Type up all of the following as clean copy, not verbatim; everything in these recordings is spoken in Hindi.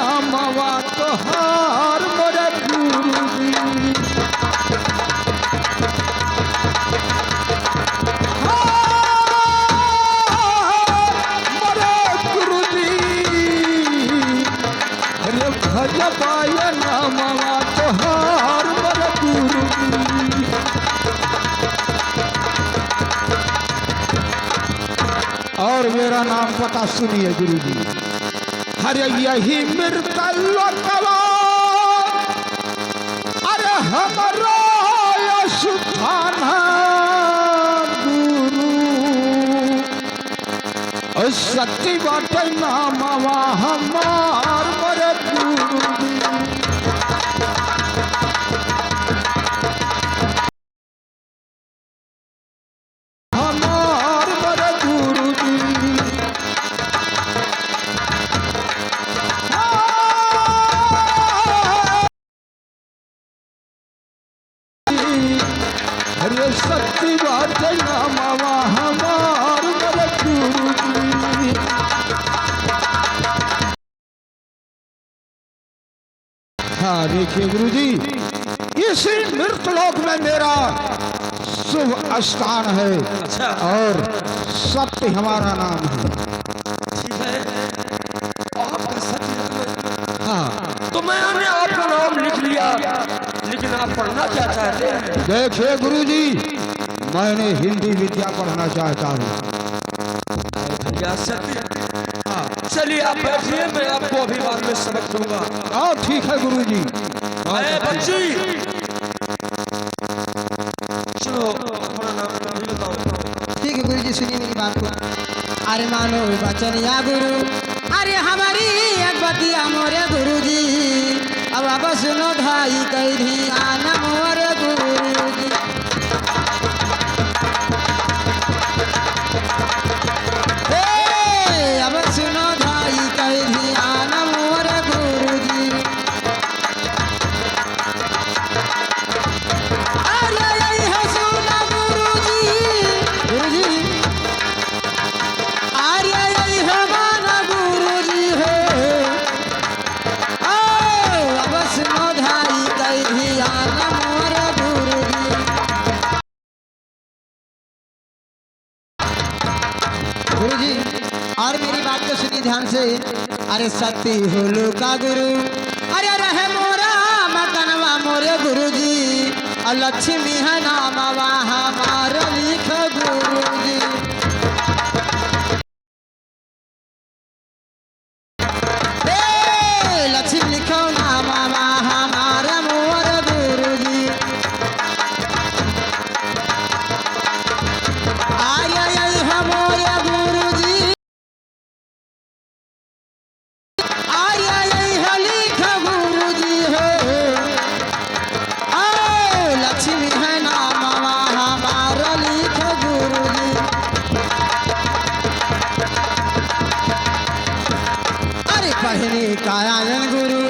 नामवा तोहार मोरे गुरुजी। मोरे गुरुजी अरे भजपाय नामवा तोहार मोरे गुरुजी। और मेरा नाम पता सुनिए गुरुजी। अरे यही मृत लोकवा अरे हमारा यशुधान गुरु सत्य बाटे नामवा हमार मोरे गुरुजी। अरे सत्य बात नामवा हमार मोरे गुरुजी। हाँ देखिए गुरुजी, इसी मृतलोक में मेरा शुभ स्थान है। अच्छा। और सत्य हमारा नाम है। ठीक है, आपका सत्य नाम है। हाँ तो मैंने आपका नाम लिख लिया, लेकिन आप पढ़ना क्या चाहते हैं? देखिए गुरुजी, मैंने हिंदी विद्या पढ़ना चाहता हूँ। भैया सत्य, चलिए आप बैठिए, मैं आपको अभी बाद में सबक दूंगा। हाँ ठीक है गुरुजी। बच्ची चलो अपना नाम बताओ। ठीक है गुरुजी, सुनिए मेरी बात को। अरे मानो वचन या गुरु, अरे हमारी एक बतिया मोरे गुरुजी। अब सुनो भाई कई ध्यान मोरे गुरुजी। अब सुनो भाई कई ध्यान मोरे गुरुजी। अरे यही है सुना गुरुजी, गुरुजी अरे यही है माना गुरुजी है। अब सुनो भाई कई ध्यान मोरे गुरुजी। गुरुजी और मेरी बात को सुनिए ध्यान से। अरे सत्य होलो का गुरु, अरे रहे मोरा मकनवा मोरे गुरुजी। और लक्ष्मी है नामवा हमारा लिख गुरुजी। लक्ष्मी लिखो नामवा हमारा मोर गुरुजी। आर्य यही है मोरे गुरुजी। आर्य यही है लिख गुरुजी है। लक्ष्मी है नामवा हमारा लिख गुरुजी। अरे पढ़ने का आयन गुरु,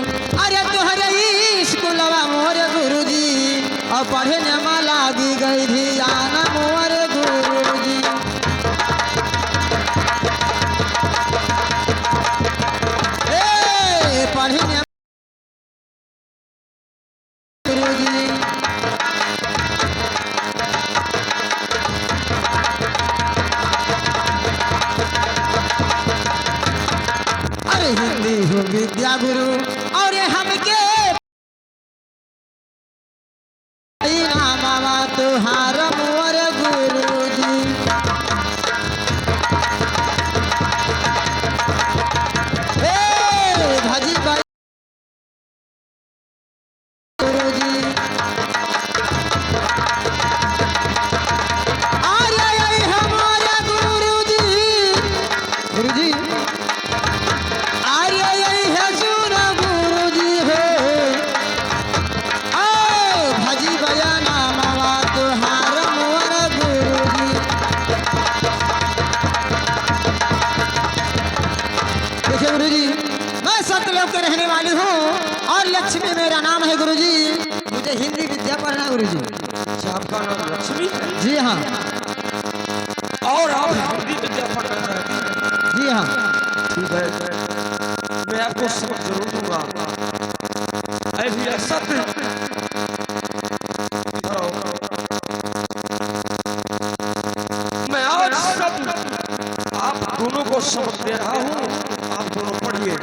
अरे तुहरे स्कूलवा मोरे गुरुजी। और पढ़ने में लागी गई ध्यान मोरे गुरुजी। पढ़ने गुरुजी। अरे हिंदी हो विद्या गुरु, और हमके नामवा तुहार मोर गुरुजी। भजी भाई गुरुजी। अरे यही हमारे गुरुजी, गुरुजी अरे यही है सुन गुरुजी है। भजी भया नामवा तुहार मोर गुरुजी। देखिए गुरुजी, मैं सत्यलोक के रहने वाली हूँ और लक्ष्मी मेरा नाम है गुरुजी। मुझे हिंदी विद्या पढ़ना गुरुजी। अच्छा, आपका नाम लक्ष्मी है? जी हाँ। और आप हिंदी विद्या पढ़ना चाहते हैं? जी हाँ। ठीक है, मैं आपको सबक जरूर दूंगा। ऐ भैया सत्य, इधर आओ। मैं आज सत्य आप दोनों को सबक दे रहा हूँ, आप दोनों पढ़िए।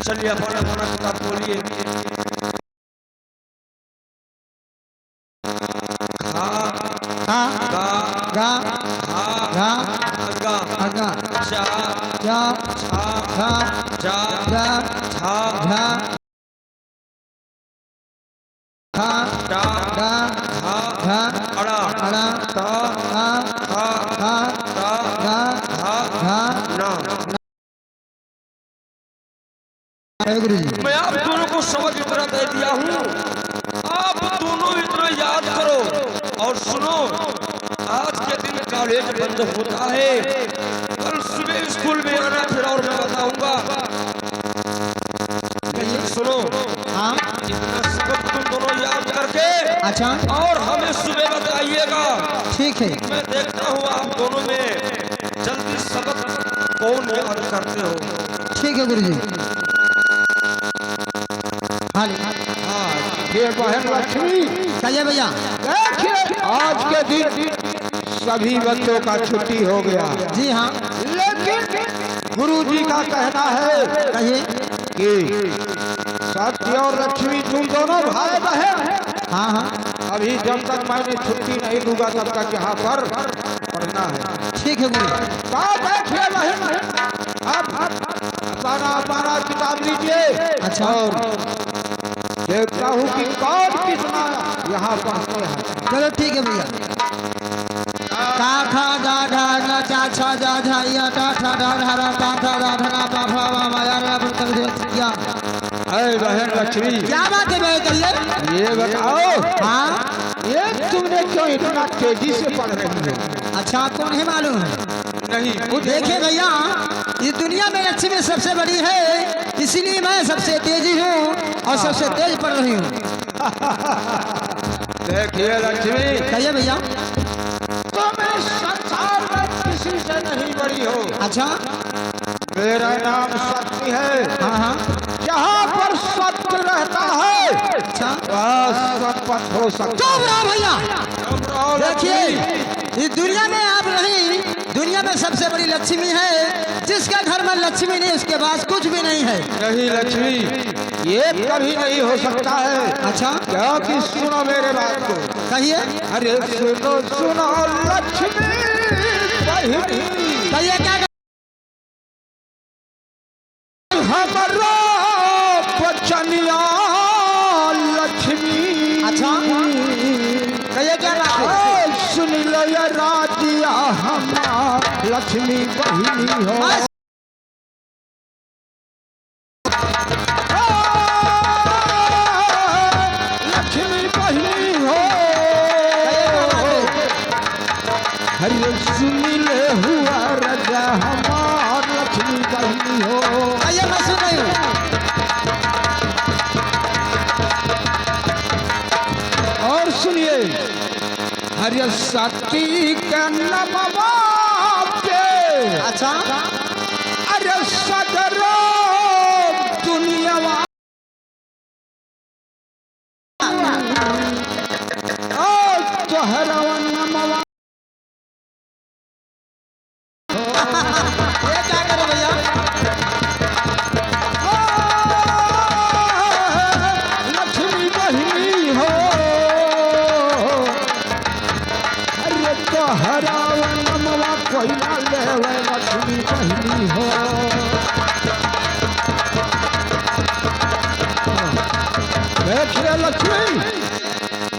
चलिए अपना अपना किताब खोलिए। खा हा गा गा हा घा अगा अगा जा जा छा घा जा जा छा घा खा डा डा घा घा अड़ा अड़ा ता हा खा खा ता गा घा घा ना। जय गुरु जी। मैं आप दोनों को सबक इतना दे दिया हूँ, आप दोनों इतना याद करो। और सुनो, आज के दिन कॉलेज बंद होता है, कल सुबह स्कूल में आना, फिर और मैं बताऊंगा। लेकिन सुनो, हाँ इतना सबक तुम दोनों याद करके अच्छा और हमें सुबह बताइएगा। ठीक है। मैं देखता हूँ आप दोनों में जल्दी सबक कौन याद करते हो। ठीक है गुरु जी। हाँ हाँ, ये बहन लक्ष्मी, कहिए भैया। देखिए आज के दिन सभी बच्चों का छुट्टी हो गया, जी हाँ लेकिन गुरुजी का कहना है कहिए। कि सत्य और लक्ष्मी तुम दोनों भाई बहन, हाँ हाँ अभी जब तक मैंने छुट्टी नहीं दूंगा तब तक यहाँ पर पढ़ना है। ठीक है गुरु। तो देखिए बहन, अब अपना किताब लीजिए। अच्छा। और देखता हूँ कि कौन कितना यहाँ पढ़ते हैं। चलो ठीक है भैया। का खा गा ढा गा चा छा जा झा या टा ठा डा ढा रा पा ठा डा ढा रा पा फा वा मा या रा पर तक क्या अरे बहन लक्ष्मी, क्या बात है भाई कहिए। ये बताओ, हाँ ये तुमने क्यों इतना तेजी से पढ़ रही हो? अच्छा आपको नहीं मालूम है। नहीं, देखिए भैया, इस दुनिया में लक्ष्मी सबसे बड़ी है, इसलिए मैं सबसे तेजी हूँ और सबसे तेज पढ़ रही हूँ। देखिए लक्ष्मी, कहिए भैया। तुम इस संसार में किसी से नहीं बड़ी हो। अच्छा मेरा नाम सत्य है। हाँ हाँ जहाँ पर सत्य रहता है अच्छा वहाँ संपत हो सकता चुप रहो भैया। है। देखिए इस दुनिया में आप नहीं, दुनिया में सबसे बड़ी लक्ष्मी है। जिसका घर में लक्ष्मी नहीं उसके पास कुछ भी नहीं है। नहीं लक्ष्मी, ये कभी नहीं हो सकता है। अच्छा क्योंकि सुनो मेरे बात को। कहिए। अरे सुनो सुनो लक्ष्मी बहिनी, कहिए क्या। हमारा बचनिया लक्ष्मी। अच्छा कहिए क्या बात है। सुन लो ये राजिया हमार लक्ष्मी बहिनी हो। बस। लक्ष्मी बहिनी हो। हरे सुन ले हुआ राजा हमार लक्ष्मी बहिनी हो। कहिए मैं सुन रही हूँ। और सुनिए, हरे सती के नमवा के अच्छा अरे सदरो दुनिया तोहरा नमवा। ये क्या करे भैया। लक्ष्मी बहिनी हो। अरे तोहरा नमवा कोई ना लेवे लक्ष्मी बहिनी हो। देखिए लक्ष्मी,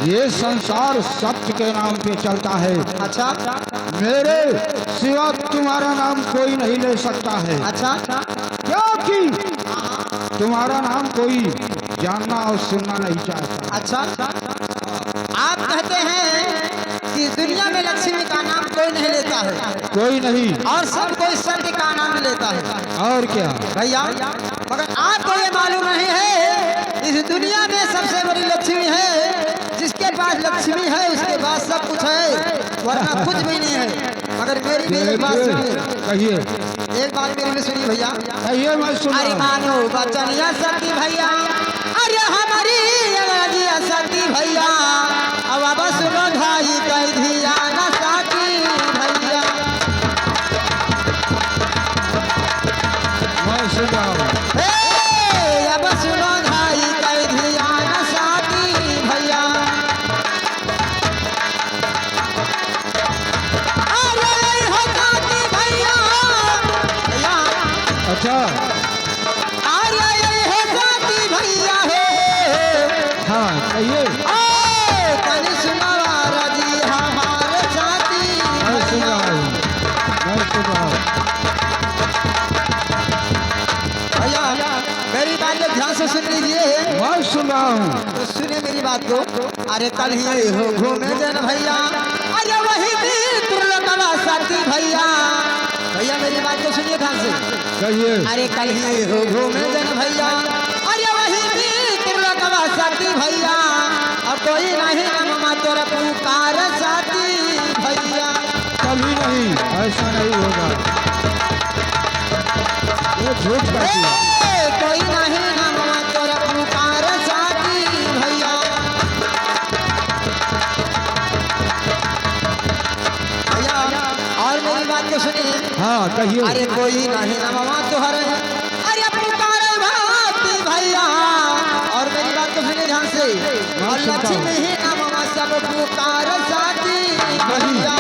ये संसार सत्य के नाम पे चलता है। अच्छा मेरे सिवा तुम्हारा नाम कोई नहीं ले सकता है, अच्छा क्योंकि तुम्हारा नाम कोई जानना और सुनना नहीं चाहता। अच्छा आप कहते हैं कि दुनिया में लक्ष्मी का नाम कोई नहीं लेता है कोई नहीं। और सब कोई सत्य का नाम लेता है। और क्या भैया मगर आपको ये मालूम नहीं है इस दुनिया में सबसे बड़ी लक्ष्मी है। जिसके पास लक्ष्मी है उसके पास सब कुछ है, वरना कुछ भी नहीं है। मगर मेरी भी एक बात सुनिए। कहिए। एक बात मेरी भी सुनिए भैया। कहिए मैं सुन अरे रहा हूँ। मानो बचनिया सती भैया, अरे हमारी अंग्रेजिया सती भैया, अब सुनो भाई कह दिया ना साथी भैया। मैं सुन रहा हूँ। हे, अब सुनो भाई कह दिया ना साथी भैया। अरे हो साथी भैया, भैया अच्छा अरे हो साथी भैया हे। हाँ कहिए। कनी सुनावा राजी हमारे साथी मैं सुन भैया। रहा हूँ। मैं सुन रहा हूँ। भैया मेरी बात को ध्यान से सुन लीजिए। मैं सुन रहा हूँ। तो सुनिए मेरी बात को। अरे कल ही हो घूमे जन भैया, अरे वही दुर्लभवा साथी भैया। भैया मेरी बात को सुनिए ध्यान से। कहिए। अरे कल ही हो घूमे जन भैया, अरे वही दुर्लभवा साथी भैया। और कोई नहीं ममा तोरा पुकार साथी भैया। कभी नहीं, ऐसा नहीं होगा। ये झूठ कहती है। कोई नहीं ममा तोरा पुकार साथी भैया। भैया और मेरी बात को सुनिए। हाँ कहिए। अरे कोई नहीं ममा तोहरे, अरे पुकार भाती भैया। और मेरी बात को सुनिए ध्यान से। और लक्ष्मी ही ममा सब पुकार साथी भैया।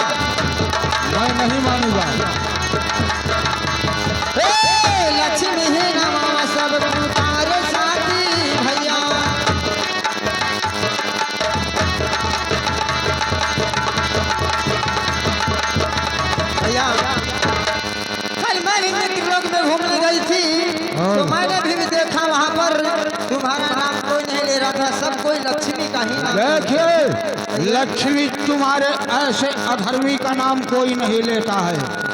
मैं नहीं मानूंगा। लक्ष्मी ही ममा सब पुकार साथी भैया। भैया कल मैं भी लोग में घूमने गई थी, तो मैंने भी देखा वहाँ पर तुम्हारा नाम कोई नहीं ले रहा था, सब कोई लक्ष्मी का ही नाम। देखिए लक्ष्मी तुम्हारे ऐसे अधर्मी का नाम कोई नहीं लेता है।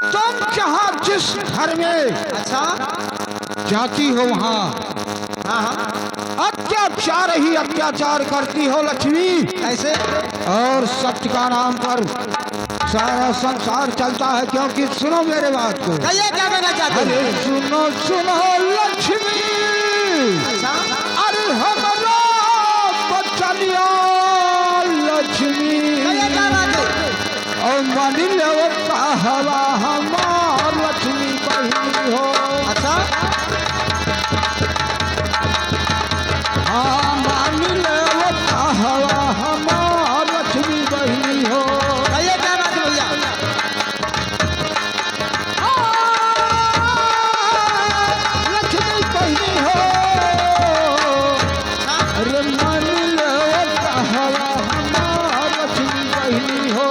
तुम जहाँ जिस घर में अच्छा जाती हो वहाँ हाँ हाँ अत्याचार ही अत्याचार करती हो लक्ष्मी। कैसे? और सत्य का नाम पर सारा संसार चलता है। क्योंकि सुनो मेरे बात को। कहिए क्या कहना चाहते अरे हैं? सुनो सुनो लक्ष्मी, अच्छा अरे हमारा बचनिया लक्ष्मी, कहिए क्या बात है? और मान लो हवा हमार लक्ष्मी बहनी हो। अच्छा हाँ मान लो हवा हमार लक्ष्मी बहनी हो। कहिए क्या बात है भैया? लक्ष्मी बहनी हो। अरे मान लो हवा हमार लक्ष्मी बहनी हो।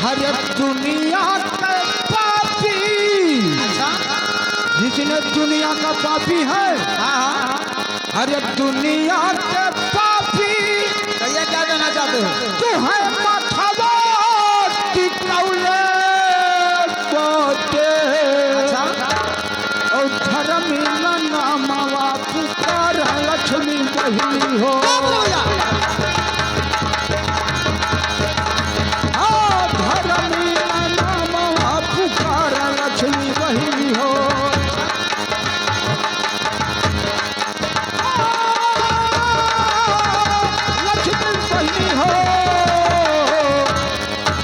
हर दुनिया के पापी, अच्छा जितने दुनिया का पापी है, हाँ हाँ हर दुनिया के पापी कहिए क्या कहना चाहते हो? तू है माथवा टिकौले बोते। अच्छा और धर्मी नामवा पुकार लक्ष्मी बहनी हो। भैया हाँ धर्मी नामवा पुकार लक्ष्मी बहनी हो। लक्ष्मी बहनी हो।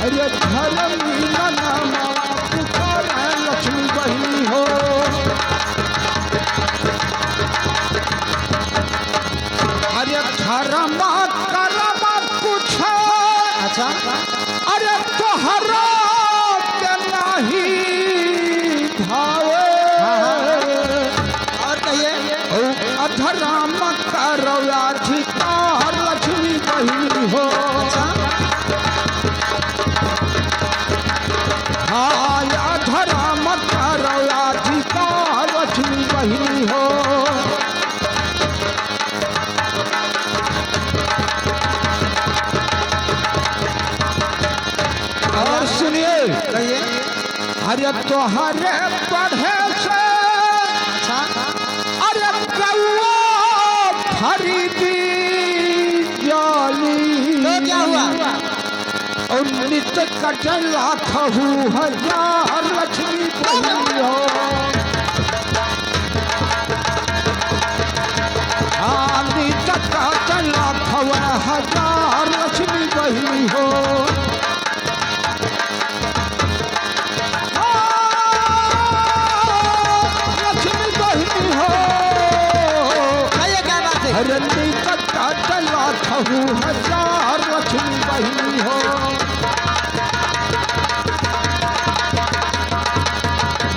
अरे धर्मी नामवा पुकार लक्ष्मी बहनी हो। अरे धर्मा कर्म कुछ अच्छा अरे तोहरा के नहीं भावे। और कहिए? अधर्म करो अधिकार लक्ष्मी बहनी हो। अच्छा हाँ अधर्म करो अधिकार लक्ष्मी बहनी हो। और सुनिए कहिए? अरे तोहरे पढ़े से अच्छा अरे कौआ खरीदी जाली। तो क्या हुआ? और नित्य कटल लाखहु हजार लक्ष्मी बहिनी हो। हाँ, नित्य कटल लाखहु हजार लक्ष्मी बहिनी हो। लक्ष्मी बहिनी हो। कहिए क्या बात है? अरे नित्य कटल लाखहु हजार लक्ष्मी बहिनी हो।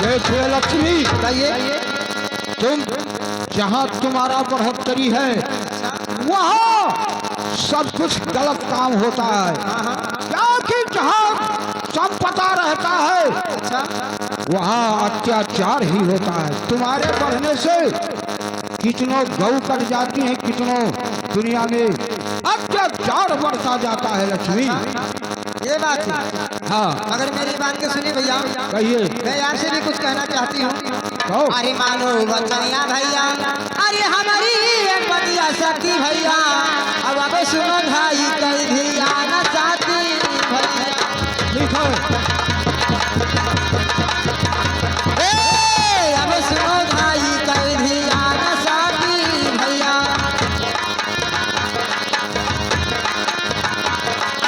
देखिए लक्ष्मी, कहिए। तुम जहाँ तुम्हारा बढ़ोतरी है वहाँ सब कुछ गलत काम होता है, क्योंकि जहाँ संपदा रहता है अच्छा, वहाँ अत्याचार ही होता है। तुम्हारे बढ़ने से कितनों गौ कट जाती हैं, कितनों दुनिया में अत्याचार बढ़ता जाता है लक्ष्मी। ये बात है। हाँ, मगर मेरी बात के सुनिए भैया, कहिए। मैं आपसे भी कुछ कहना चाहती हूँ। कहो। अरे मानो बचनिया भैया, अरे हमारी एक बतिया सखी भैया, अब सुनो भाई कई भी आना चाहती भैया। ठीक है। अब सुनो भाई कई भी आना चाहती भैया।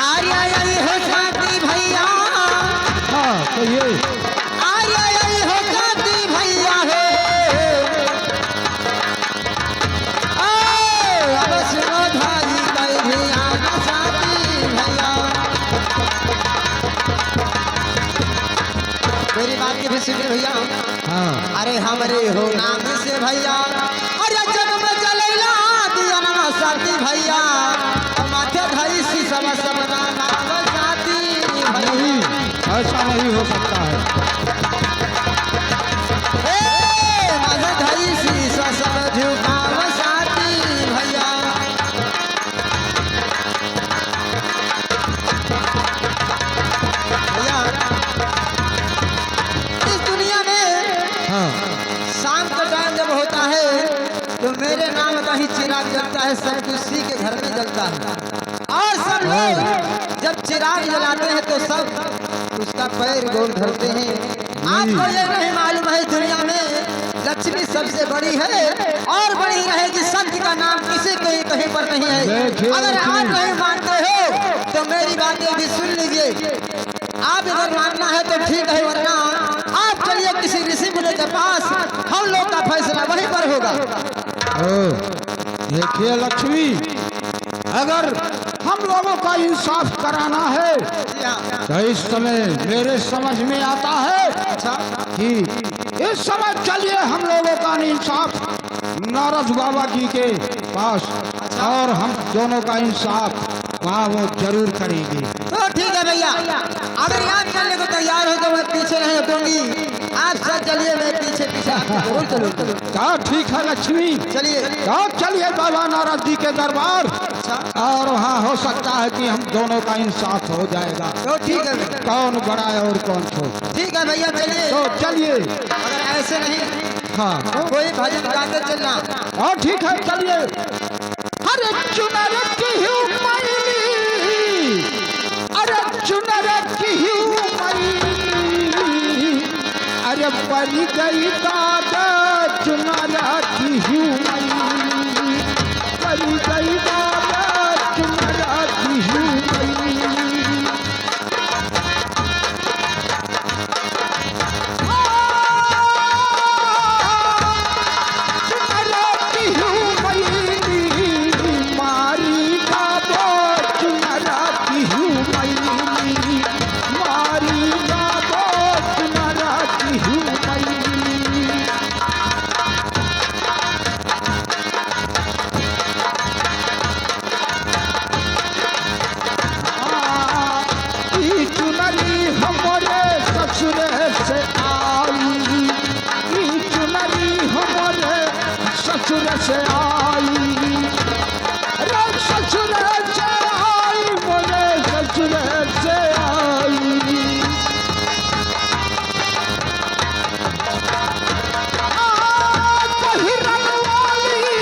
अरे हो चाहती भैया, हाँ, कहिए। अरे हो चाहती भैया है। अब सुनो भाई कई भी आना चाहती भैया। मेरी बात के भी सुनिए भैया। हाँ, अरे हमरे हो नाम से भैया, अरे जन्म जलैला दिया नमा साथी भैया, माथे धई सी सब नाम साथी भैया। नहीं, ऐसा नहीं हो सकता है। माथे धई सी सब झुकाव साथी भैया। भैया इस दुनिया में हाँ, शाम का टाइम जब होता है तो मेरे नाम का ही चिराग जलता है, सब किसी के घर में जलता है। और सब लोग जब चिराग जलाते हैं तो सब उसका पैर गोल धरते हैं। आपको ये नहीं मालूम है दुनिया में लक्ष्मी सबसे बड़ी है और बड़ी रहेगी। सत्य का नाम किसी कहीं कहीं पर नहीं है। अगर आप नहीं मानते हो तो मेरी बातें भी सुन लीजिए। आप अगर मानना है तो ठीक है, वरना आप चलिए किसी ऋषि मुनि के पास, हम लोग का फैसला वहीं पर होगा। देखिए लक्ष्मी, अगर हम लोगों का इंसाफ कराना है जी हाँ। तो इस समय मेरे समझ में आता है अच्छा, कि इस समय चलिए हम लोगों का इंसाफ नारद बाबा जी के पास, और हम दोनों का इंसाफ वहाँ वो जरूर करेंगे। तो ठीक है भैया, अगर यहाँ चलने को तैयार हो तो मैं पीछे नहीं हटूंगी। आप सब चलिए, मैं पीछे पीछे जरूर चलूंगा। क्या ठीक है लक्ष्मी, चलिए। क्या चलिए बाबा नारद जी के दरबार, और वहाँ हो सकता है कि हम दोनों का इंसाफ हो जाएगा। तो ठीक है भैया। कौन बड़ा है और कौन छोटा। ठीक है भैया, चलिए। तो चलिए। अगर ऐसे नहीं हाँ, कोई भजन गाते चलना। और ठीक है चलिए। अरे चुनर की हूँ मैली, अरे चुनर की हूँ मैली, अरे बनी गई दादा चुनर की हूँ मैली, बनी गई दादा चुनर की हूँ मैली। ससुर से आई, अरे ससुर से आई, बोले ससुर से आई। पहिरन वाली,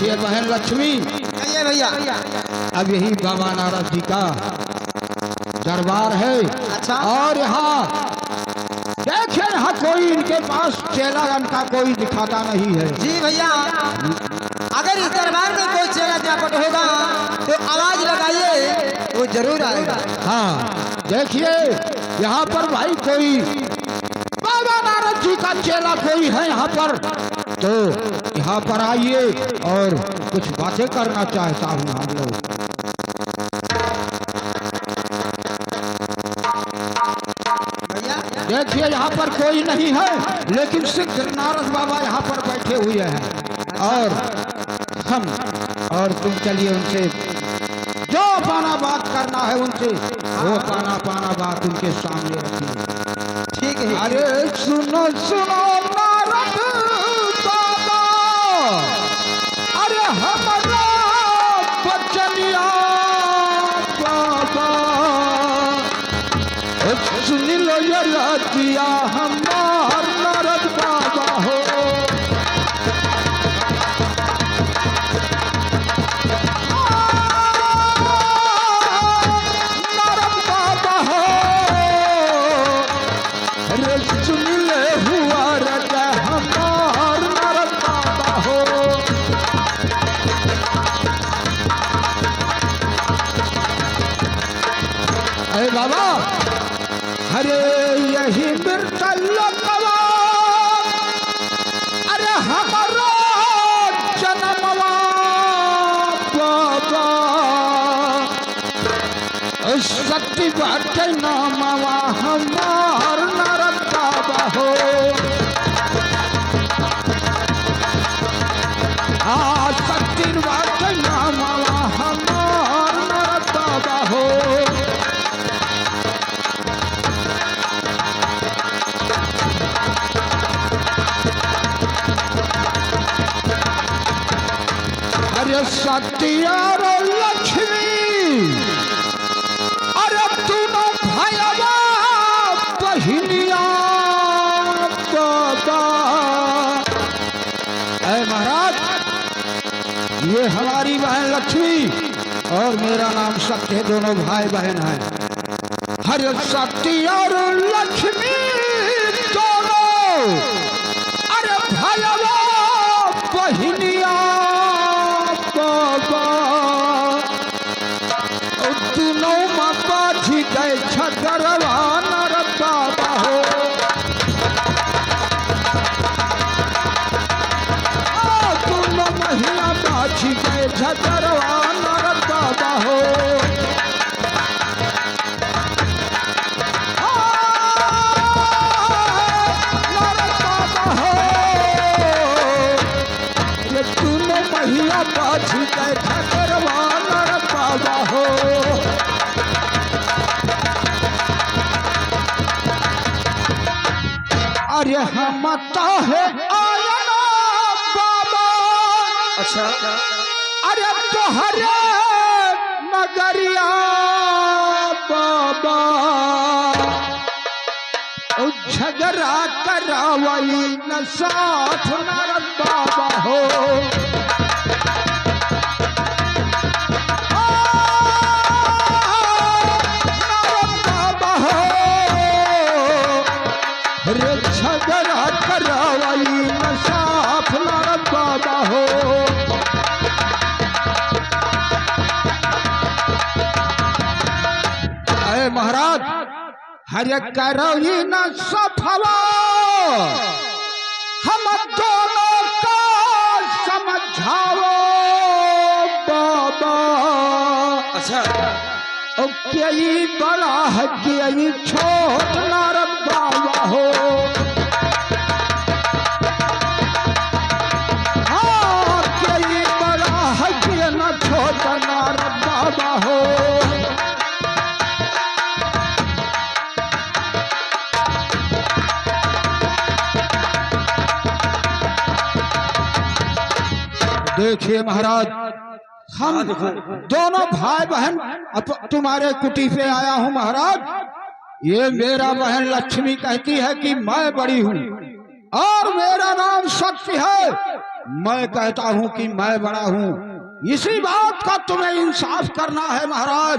देखिए बहन लक्ष्मी, कहिए भैया। अब यही बाबा नारद जी का दरबार है। अच्छा। और यहाँ देखिए, यहाँ कोई इनके पास चेलागन का कोई दिखाता नहीं है। जी भैया, अगर इस दरबार में कोई चेला चापट होगा तो आवाज लगाइए, वो जरूर आएगा। हाँ देखिए, यहाँ पर भाई कोई बाबा नारद जी का चेला कोई है यहाँ पर, तो यहाँ पर आइए और कुछ बातें करना चाहता हूँ हम लोग। भैया देखिए यहाँ पर कोई नहीं है, लेकिन सिद्ध नारद बाबा यहाँ पर बैठे हुए हैं। और हम और तुम चलिए उनसे जो पाना बात करना है उनसे, वो पाना बात उनके सामने रखिए। ठीक है। अरे सुनो सुनो नारद बाबा, अरे हमारा बचनिया बाबा, सुन लो ये रतिया हमार नारद बाबा हो। नारद बाबा हो, अरे सुन ले हुआ रजा हमार नारद बाबा हो। अरे बाबा, अरे यही मृतल्लकवा, अरे हमारा जन्मवा बाबा, सत्य बात नामवा हमार नारद बाबा हो। सत्य बात नामवा हमार नारद बाबा हो। अरे सत्या रो लक्ष्मी, अरे तूने भैया बहिनिया बाबा। अरे महाराज, ये हमारी बहन लक्ष्मी और मेरा नाम सत्य, दोनों भाई बहन हैं। अरे सत्या और लक्ष्मी दोनों, अरे भैया बहिनिया बाबा, दोनों मापा जी गए छगरवा नारद बाबा हो। दोनों महिला बाजी गए छगरवा नारद बाबा हो। नारद बाबा हो, ये दोनों महिला बाजी गए छगरवा नारद बाबा हो। अरे हम तो है आयना बाबा, अच्छा। अरे तोहरे नगरिया बाबा, ओ झगड़ा करावई न साथ नारद बाबा हो। नारद बाबा हो, रे झगड़ा करावई न साथ नारद बाबा हो। अरे महाराज, हरे करौई न सफवा, हम दोनों का समझाओ बाबा। अच्छा। ओ कई बड़ा है कई छोट नारद बाबा हो। हाँ, कई बड़ा है कि न छोट नारद बाबा हो। देखिए महाराज, हम दोनों भाई बहन तुम्हारे कुटी पे आया हूँ महाराज। ये मेरा बहन लक्ष्मी कहती है कि मैं बड़ी हूँ और मेरा नाम सत्य है। मैं कहता हूं कि मैं बड़ा हूं। इसी बात का तुम्हें इंसाफ करना है महाराज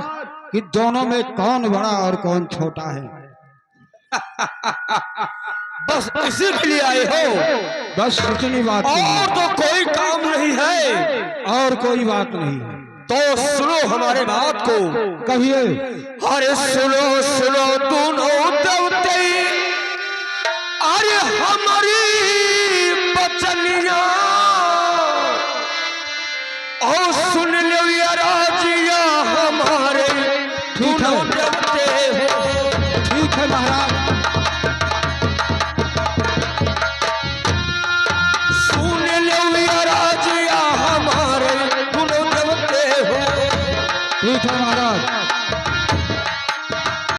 कि दोनों में कौन बड़ा और कौन छोटा है। बस इसी के लिए आए हो? बस इतनी बात और तो कोई काम नहीं है? और कोई बात नहीं है। तो सुनो हमारे बात को। कहिए। अरे सुनो सुनो दोनों देवते, अरे हमारी